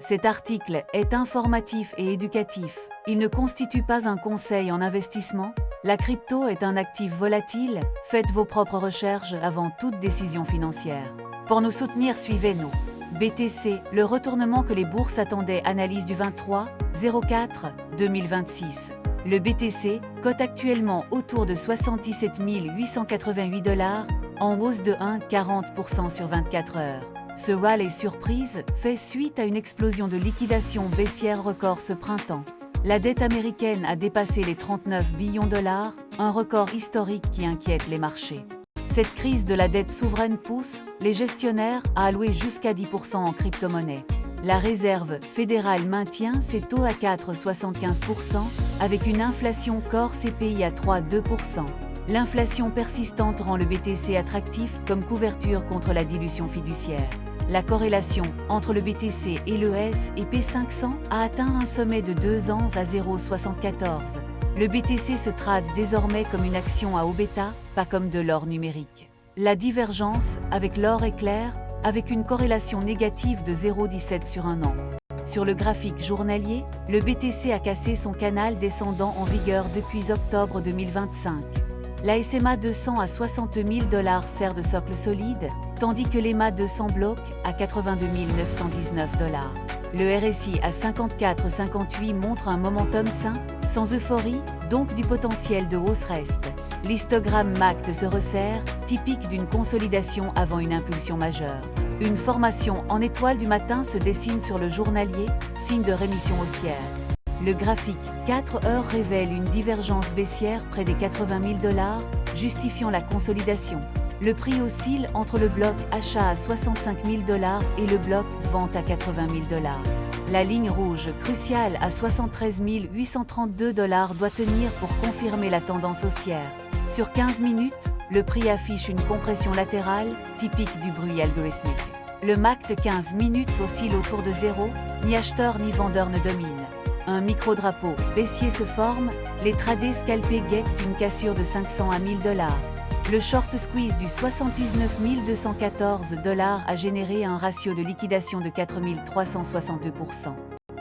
Cet article est informatif et éducatif. Il ne constitue pas un conseil en investissement. La crypto est un actif volatile. Faites vos propres recherches avant toute décision financière. Pour nous soutenir, suivez-nous. BTC, le retournement que les bourses attendaient. Analyse du 23/04/2026. Le BTC cote actuellement autour de 77 888 $, en hausse de 1,40% sur 24 heures. Ce rallye surprise fait suite à une explosion de liquidation baissière record ce printemps. La dette américaine a dépassé les 39 billions $, un record historique qui inquiète les marchés. Cette crise de la dette souveraine pousse les gestionnaires à allouer jusqu'à 10% en crypto-monnaie. La Réserve fédérale maintient ses taux à 4,75% avec une inflation corps CPI à 3,2%. L'inflation persistante rend le BTC attractif comme couverture contre la dilution fiduciaire. La corrélation entre le BTC et le S&P 500 a atteint un sommet de 2 ans à 0,74. Le BTC se trade désormais comme une action à haut bêta, pas comme de l'or numérique. La divergence avec l'or est claire, avec une corrélation négative de 0,17 sur un an. Sur le graphique journalier, le BTC a cassé son canal descendant en vigueur depuis octobre 2025. La SMA 200 à 60 000 $ sert de socle solide, tandis que l'EMA 200 bloque à 82 919 $. Le RSI à 54,58 montre un momentum sain, sans euphorie, donc du potentiel de hausse reste. L'histogramme MACD se resserre, typique d'une consolidation avant une impulsion majeure. Une formation en étoile du matin se dessine sur le journalier, signe de rémission haussière. Le graphique 4 heures révèle une divergence baissière près des 80 000 $, justifiant la consolidation. Le prix oscille entre le bloc achat à 65 000 $ et le bloc vente à 80 000 $. La ligne rouge cruciale à 73 832 $ doit tenir pour confirmer la tendance haussière. Sur 15 minutes, le prix affiche une compression latérale, typique du bruit algorithmique. Le MACD 15 minutes oscille autour de zéro, ni acheteur ni vendeur ne domine. Un micro-drapeau baissier se forme, les traders scalpés guettent une cassure de 500 à 1000 $. Le short squeeze du 79 214 $ a généré un ratio de liquidation de 4362%.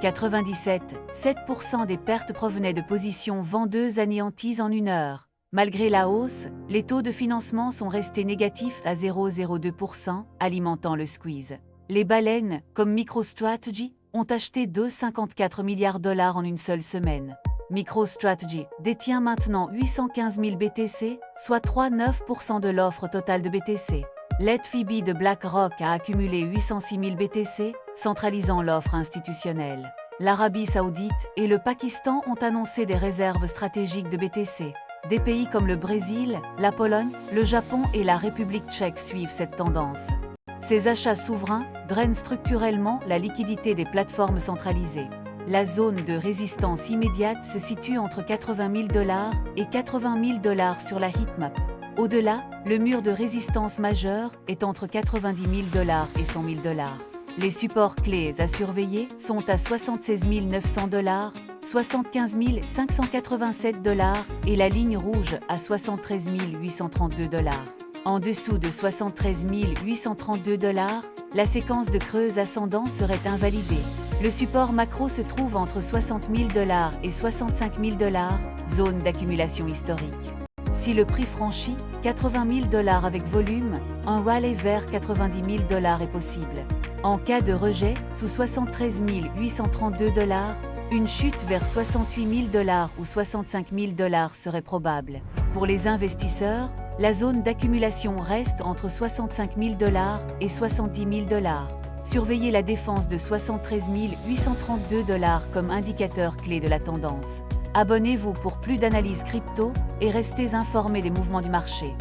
97,7% des pertes provenaient de positions vendeuses anéanties en une heure. Malgré la hausse, les taux de financement sont restés négatifs à 0,02%, alimentant le squeeze. Les baleines, comme MicroStrategy, ont acheté 2,54 milliards $ en une seule semaine. MicroStrategy détient maintenant 815 000 BTC, soit 3,9% de l'offre totale de BTC. Letfibi de BlackRock a accumulé 806 000 BTC, centralisant l'offre institutionnelle. L'Arabie Saoudite et le Pakistan ont annoncé des réserves stratégiques de BTC. Des pays comme le Brésil, la Pologne, le Japon et la République tchèque suivent cette tendance. Ces achats souverains drainent structurellement la liquidité des plateformes centralisées. La zone de résistance immédiate se situe entre 80 000 $ et 80 000 $ sur la heatmap. Au-delà, le mur de résistance majeur est entre 90 000 $ et 100 000 $. Les supports clés à surveiller sont à 76 900 $, 75 587 $ et la ligne rouge à 73 832 $. En dessous de 73 832 $, la séquence de creuse ascendant serait invalidée. Le support macro se trouve entre 60 000 $ et 65 000 $, zone d'accumulation historique. Si le prix franchit 80 000 $ avec volume, un rallye vers 90 000 $ est possible. En cas de rejet, sous 73 832 $, une chute vers 68 000 $ ou 65 000 $ serait probable. Pour les investisseurs, la zone d'accumulation reste entre 65 000 $ et 70 000 $. Surveillez la défense de 73 832 $ comme indicateur clé de la tendance. Abonnez-vous pour plus d'analyses crypto et restez informés des mouvements du marché.